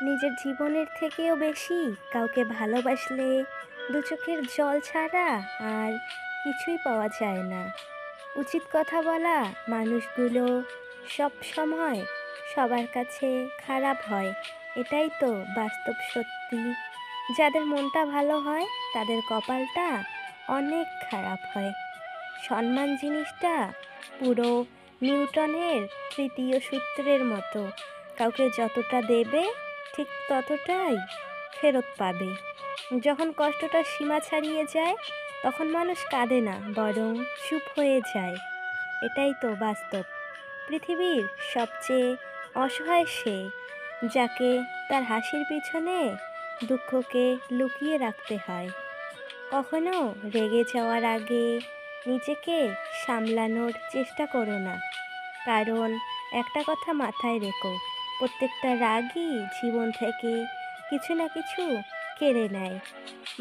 নিজের জীবনের থেকেও বেশি কাউকে ভালোবাসলে দু চোখের জল ছাড়া আর কিছুই পাওয়া যায় না। উচিত কথা বলা মানুষগুলো সব সময় সবার কাছে খারাপ হয়, এটাই তো বাস্তব সত্যি। যাদের মনটা ভালো হয় তাদের কপালটা অনেক খারাপ হয়। সম্মান জিনিসটা পুরো নিউটনের তৃতীয় সূত্রের মতো, কাউকে যতটা দেবে ঠিক ততটাই ফেরত পাবে। যখন কষ্টটা সীমা ছাড়িয়ে যায় তখন মানুষ কাঁদে না, বরং চুপ হয়ে যায়। এটাই তো বাস্তব। পৃথিবীর সবচেয়ে অসহায় সে, যাকে তার হাসির পিছনে দুঃখকে লুকিয়ে রাখতে হয়। কখনো রেগে যাওয়ার আগে নিজেকে সামলানোর চেষ্টা করো না, কারণ একটা কথা মাথায় রেখো, প্রত্যেকটা রাগই জীবন থেকে কিছু না কিছু কেড়ে নেয়।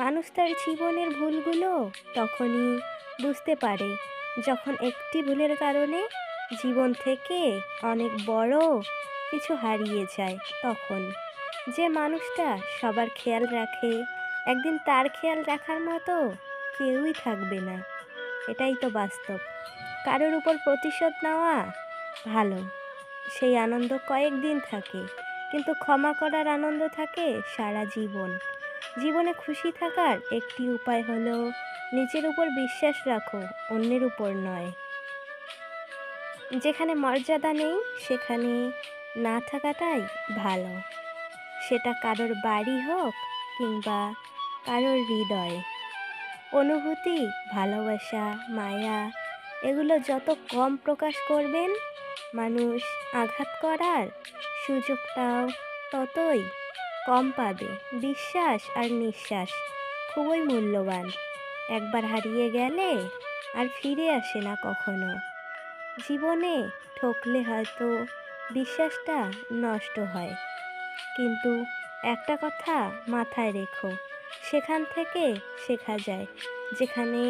মানুষ তার জীবনের ভুলগুলো তখনই বুঝতে পারে যখন একটি ভুলের কারণে জীবন থেকে অনেক বড় কিছু হারিয়ে যায়। তখন যে মানুষটা সবার খেয়াল রাখে, একদিন তার খেয়াল রাখার মতো কেউই থাকবে না। এটাই তো বাস্তব। কারোর উপর প্রতিশোধ নেওয়া ভালো, সেই আনন্দ কয়েকদিন থাকে, কিন্তু ক্ষমা করার আনন্দ থাকে সারা জীবন। জীবনে খুশি থাকার একটি উপায় হলো নিজের উপর বিশ্বাস রাখো, অন্যের উপর নয়। যেখানে মর্যাদা নেই সেখানে না থাকাটাই ভালো, সেটা কারোর বাড়ি হোক কিংবা কারোর হৃদয়। অনুভূতি, ভালোবাসা, মায়া এগুলো যত কম প্রকাশ করবেন, মানুষ আঘাত করার সুযোগটাও ততই কম পাবে। বিশ্বাস আর নিঃশ্বাস খুবই মূল্যবান, একবার হারিয়ে গেলে আর ফিরে আসে না কখনো। জীবনে ঠকলে হয়তো বিশ্বাসটা নষ্ট হয়, কিন্তু একটা কথা মাথায় রেখো, সেখান থেকে শেখা যায়। যেখানে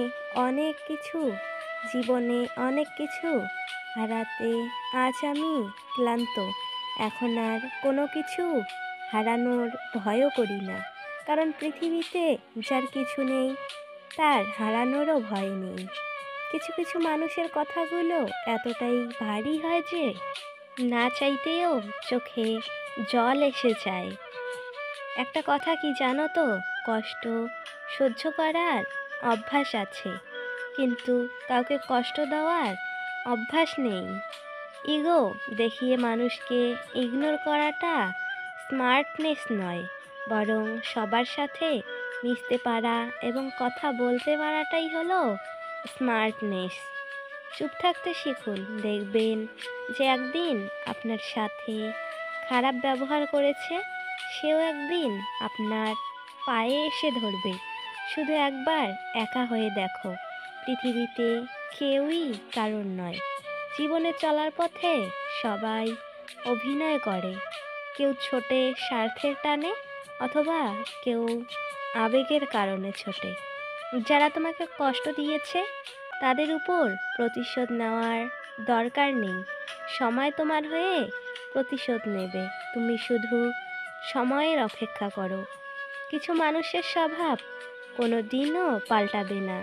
অনেক কিছু, জীবনে অনেক কিছু হারাতে আজ আমি ক্লান্ত, এখন আর কোনো কিছু হারানোর ভয়ও করি না। কারণ পৃথিবীতে যার কিছু নেই তার হারানোরও ভয় নেই। কিছু কিছু মানুষের কথাগুলো এতটাই ভারী হয় যে না চাইতেও চোখে জল এসে যায়। একটা কথা কি জানো তো, কষ্ট সহ্য করার অভ্যাস আছে, কিন্তু কাউকে কষ্ট দেওয়ার অভ্যাস নেই। ইগো দেখিয়ে মানুষকে ইগনোর করাটা স্মার্টনেস নয়, বরং সবার সাথে মিশতে পারা এবং কথা বলতে পারাটাই হলো স্মার্টনেস। চুপ থাকতে শিখুন, দেখবেন যে একদিন আপনার সাথে খারাপ ব্যবহার করেছে সেও একদিন আপনার পায়ে এসে ধরবে। শুধু একবার একা হয়ে দেখো, পৃথিবীতে কেউই কারণ নয়। জীবনে চলার পথে সবাই অভিনয় করে, কেউ ছোটে স্বার্থের টানে, অথবা কেউ আবেগের কারণে ছোটে। যারা তোমাকে কষ্ট দিয়েছে তাদের উপর প্রতিশোধ নেওয়ার দরকার নেই। সময় তোমার হয়ে প্রতিশোধ নেবে, তুমি শুধু সময়ের অপেক্ষা করো। কিছু মানুষের স্বভাব কোনো দিনও পাল্টাবে না,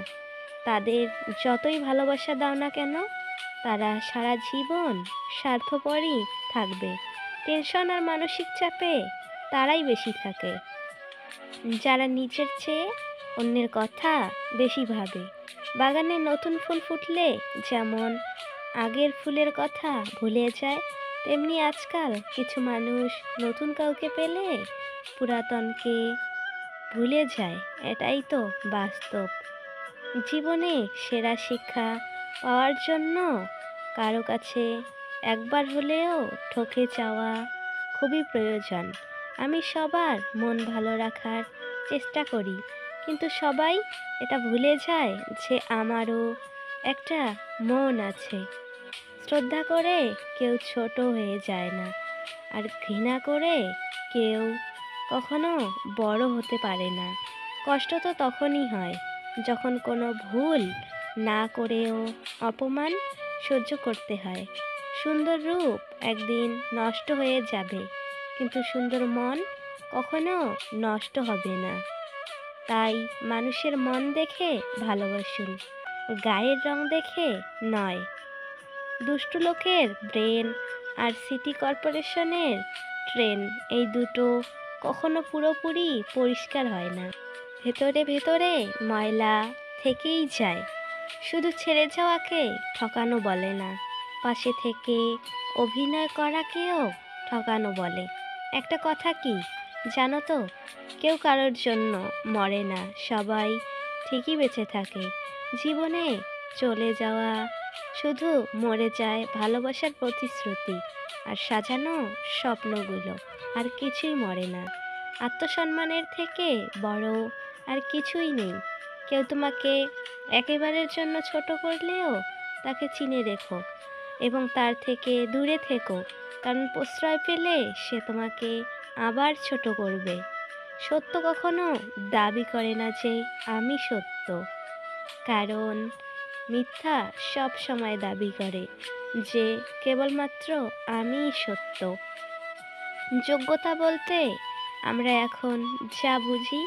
তাদের যতই ভালোবাসা দাও না কেন তারা সারা জীবন স্বার্থপরই থাকবে। টেনশন আর মানসিক চাপে তারাই বেশি থাকে, যারা নিজের চেয়ে অন্যের কথা বেশি ভাবে। বাগানে নতুন ফুল ফুটলে যেমন আগের ফুলের কথা ভুলে যায়, তেমনি আজকাল কিছু মানুষ নতুন কাউকে পেলে পুরাতনকে ভুলে যায়। এটাই তো বাস্তব। জীবনে সেরা শিক্ষা পাওয়ার জন্য কারো কাছে একবার হলেও ঠকে যাওয়া খুবই প্রয়োজন। আমি সবার মন ভালো রাখার চেষ্টা করি, কিন্তু সবাই এটা ভুলে যায় যে আমারও একটা মন আছে। শ্রদ্ধা করে কেউ ছোট হয়ে যায় না, আর ঘৃণা করে কেউ কখনো বড় হতে পারে না। কষ্ট তো তখনই হয় যখন কোনো ভুল না করেও অপমান সহ্য করতে হয়। সুন্দর রূপ একদিন নষ্ট হয়ে যাবে, কিন্তু সুন্দর মন কখনো নষ্ট হবে না। তাই মানুষের মন দেখে ভালোবাসুন, গায়ের রং দেখে নয়। দুষ্টু লোকের ব্রেন আর সিটি কর্পোরেশনের ট্রেন, এই দুটো কখনো পুরোপুরি পরিষ্কার হয় না। ভেতরে ভেতরে ময়লা থেকেই যায়। শুধু ছেড়ে যাওয়াকে ঠকানো বলে না, পাশে থেকে অভিনয় করাকেও ঠকানো বলে। একটা কথা কি জানো তো, কেউ কারোর জন্য মরে না, সবাই ঠিকই বেঁচে থাকে। জীবনে চলে যাওয়া শুধু মরে যায় ভালোবাসার প্রতিশ্রুতি আর সাজানো স্বপ্নগুলো, আর কিছুই মরে না। আত্মসম্মানের থেকে বড় আর কিছুই নেই। কেউ তোমাকে একেবারের জন্য ছোট করলেও তাকে চিনে রেখো এবং তার থেকে দূরে থেকো, কারণ প্রশ্রয় পেলে সে তোমাকে আবার ছোট করবে। সত্য কখনো দাবি করে না যে আমি সত্য, কারণ মিথ্যা সব সময় দাবি করে যে কেবলমাত্র আমিই সত্য। যোগ্যতা বলতে আমরা এখন যা বুঝি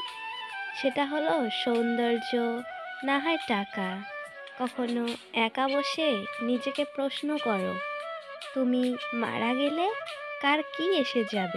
সেটা হলো সৌন্দর্য, না হয় টাকা। কখনো একা বসে নিজেকে প্রশ্ন করো, তুমি মারা গেলে কার কি এসে যাবে?